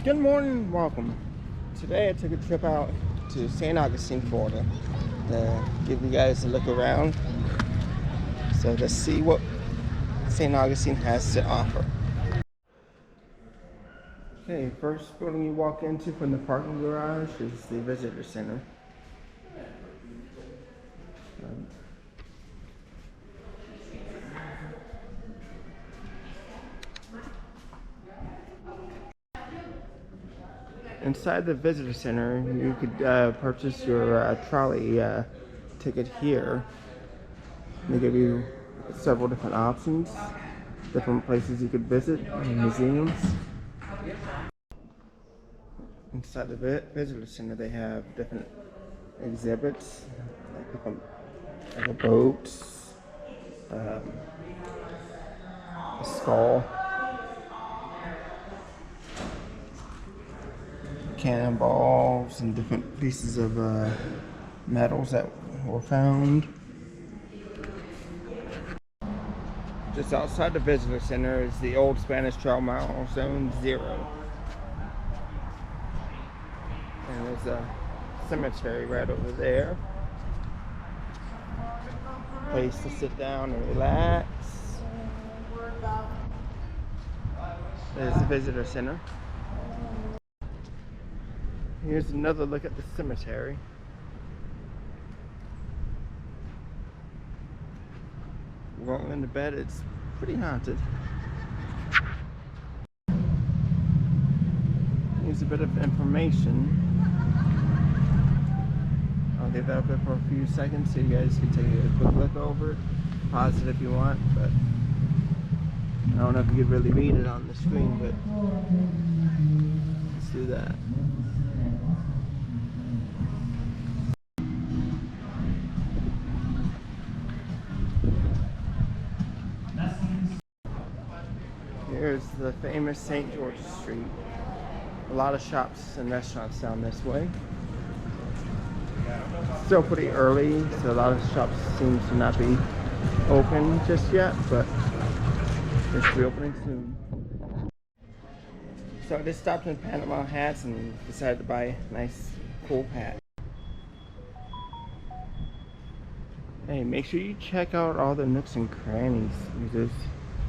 Good morning, welcome. Today I took a trip out to St. Augustine, Florida to give you guys a look around. So let's see what St. Augustine has to offer. Okay, first building you walk into from the parking garage is the visitor center. Inside the visitor center, you could purchase your trolley ticket here. They give you several different options, different places you could visit, museums. Inside the visitor center, they have different exhibits, like different boats, a skull, cannonballs, and different pieces of metals that were found. Just outside the visitor center is the old Spanish Trail Zone 0. And there's a cemetery right over there. Place to sit down and relax. There's the visitor center. Here's another look at the cemetery. Rolling into bed, it's pretty haunted. Here's a bit of information. I'll leave that up there for a few seconds so you guys can take a quick look over it. Pause it if you want, but I don't know if you could really read it on the screen, but let's do that. Here's the famous St. George Street. A lot of shops and restaurants down this way. Still pretty early, so a lot of shops seem to not be open just yet, but they should be opening soon. So I just stopped in Panama Hats and decided to buy a nice, cool hat. Hey, make sure you check out all the nooks and crannies. There's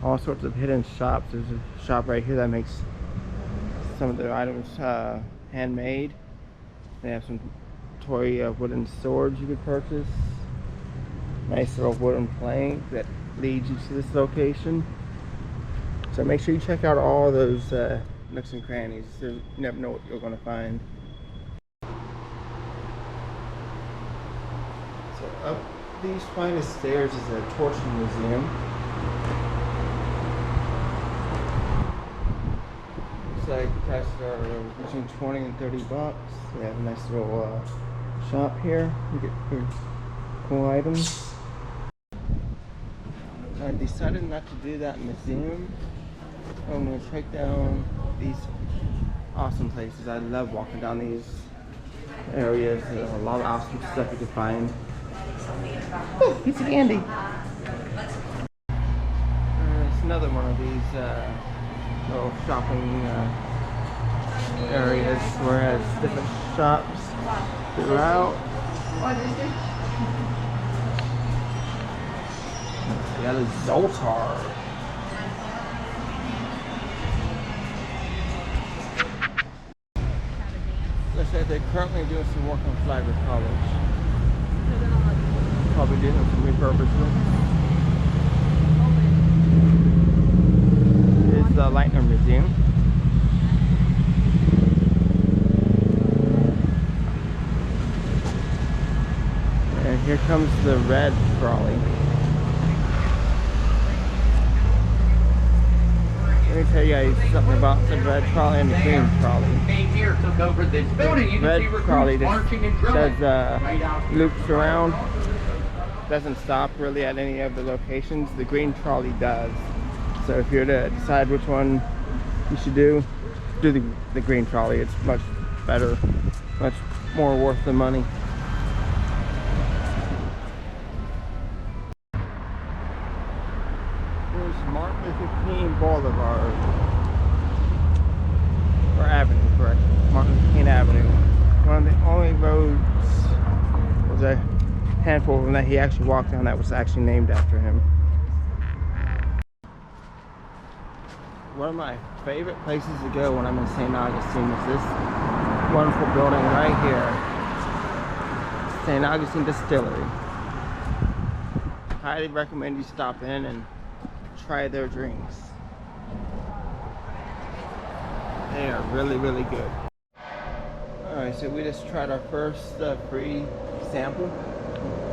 all sorts of hidden shops. There's a shop right here that makes some of their items handmade. They have some toy wooden swords you could purchase. Nice little wooden plank that leads you to this location. So make sure you check out all those nooks and crannies. You never know what you're going to find. So up these flight of stairs is a torture museum. Like prices are between 20 and 30 bucks. They have a nice little shop here. You get pretty cool items. I decided not to do that museum. I'm going to check down these awesome places. I love walking down these areas. There's a lot of awesome stuff you can find. Ooh, piece of candy. There's another one of these little shopping areas where it has different shops throughout. Yeah, the Zoltar. Looks like they're currently doing some work on Flagler College. Probably doing some refurbishment. It's the Lightner Museum. And here comes the red trolley. Let me tell you guys something about the red trolley and the green trolley. The red trolley does loops around. Doesn't stop really at any of the locations. The green trolley does. So if you're to decide which one you should do the green trolley. It's much better, much more worth the money. Here's Martin Luther King Boulevard, or Avenue. There's a handful of them that he actually walked down that was actually named after him. One of my favorite places to go when I'm in St. Augustine is this wonderful building right here. St. Augustine Distillery. Highly recommend you stop in and try their drinks. They are really, really good. Alright, so we just tried our first free sample.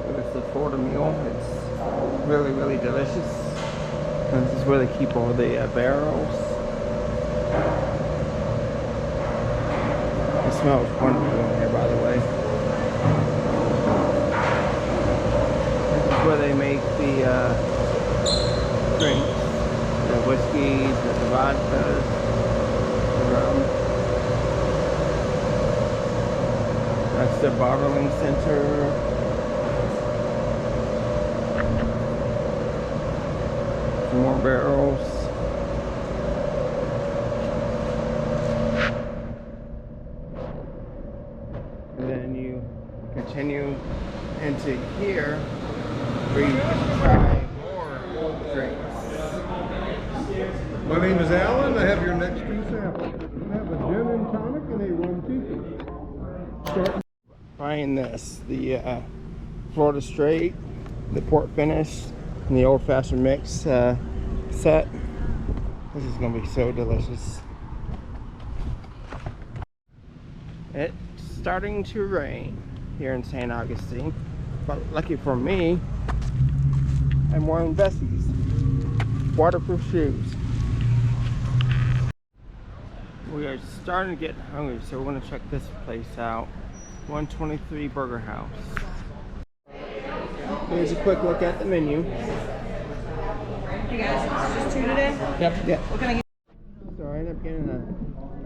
It was the Florida mule. It's really, really delicious. And this is where they keep all the barrels. It smells wonderful in here, by the way. This is where they make the drinks. The whiskeys, the vodkas, the rum. That's the bottling center. Some more barrels. And then you continue into here where you can try more drinks. My name is Alan. I have your next two samples. I have a gin and tonic and a rum tiki. Start. Trying this, the Florida Straight, the port finish, and the old fashioned mix set. This is gonna be so delicious. It's starting to rain here in St. Augustine, but lucky for me, I'm wearing Bessie's waterproof shoes. We are starting to get hungry, so we're gonna check this place out. 123 Burger House. Here's a quick look at the menu. Hey guys, this is just two today? Yep. What can I get? So I ended up getting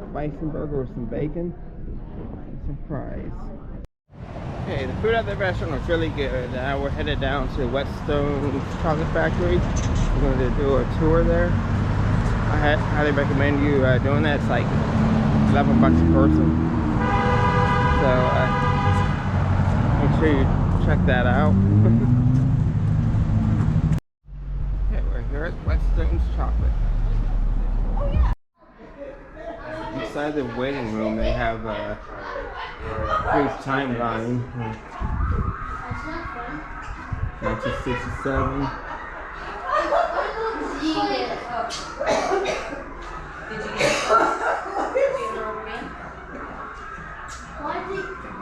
a bison burger with some bacon and some fries. Okay, the food at the restaurant was really good. Now we're headed down to Whetstone's Chocolate Factory. We're going to do a tour there. I highly recommend you doing that. It's like $11 a person. So make sure you check that out. Okay, we're here at Whetstone's Chocolate. Inside the waiting room, they have a brief timeline. 1967.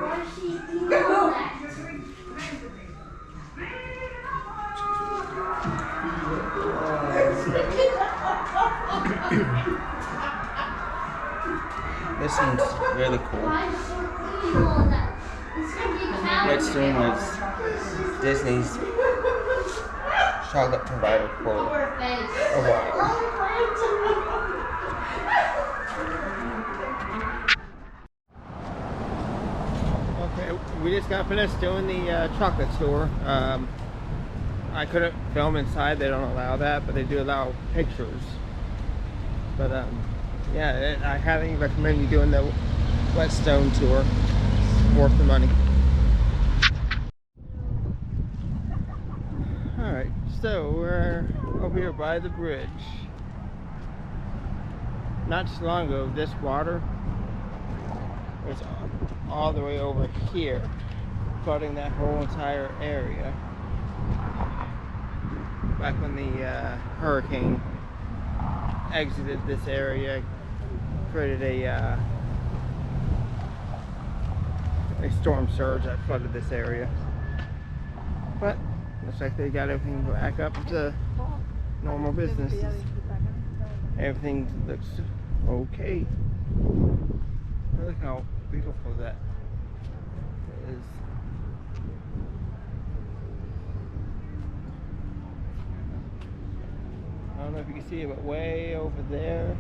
Why is she eating all that? This one's really cool. Why is she eating all that? It's gonna be calories. Whetstone was Disney's chocolate provider for a while. Okay, we just got finished doing the chocolate tour. I couldn't film inside, they don't allow that, but they do allow pictures. But yeah, I highly recommend you doing the Whetstone tour. It's worth the money. Alright, so we're over here by the bridge. Not too long ago, this water was all the way over here, flooding that whole entire area. Back when the hurricane exited this area, created a storm surge that flooded this area. But looks like they got everything back up to normal business. Everything looks okay. Look how beautiful that is. I don't know if you can see it, but way over there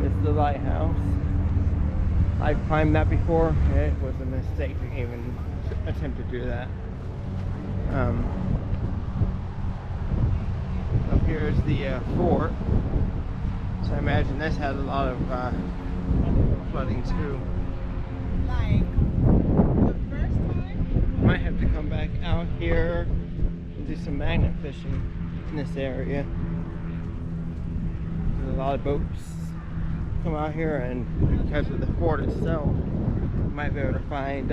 is the lighthouse. I've climbed that before. It was a mistake to even attempt to do that. Up here is the fort. So I imagine this had a lot of flooding too. Like out here, do some magnet fishing in this area. There's a lot of boats come out here, and because of the fort itself, you might be able to find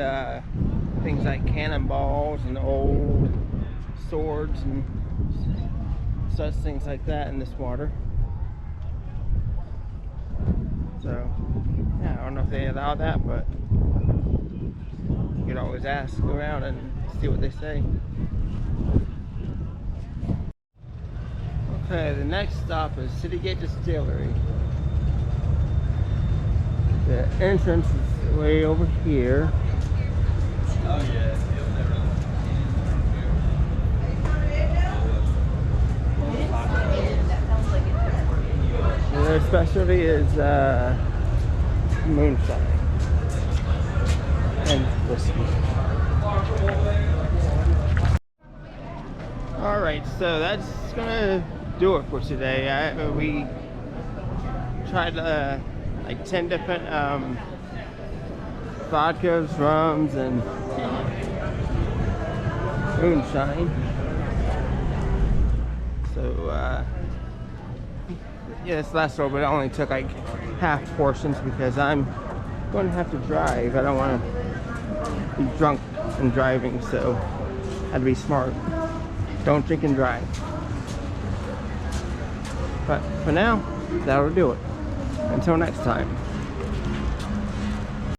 things like cannonballs and old swords and such things like that in this water. So yeah, I don't know if they allow that, but you could always ask around and see what they say. Okay, the next stop is Citygate Distillery. The entrance is way over here. Oh yeah. And their specialty is moonshine and whiskey. Alright, so that's gonna do it for today. We tried like 10 different vodkas, rums, and moonshine. So yeah, this last little bit I only took like half portions because I'm going to have to drive. I don't want to be drunk and driving, so I had to be smart. Don't drink and drive. But for now, that'll do it. Until next time.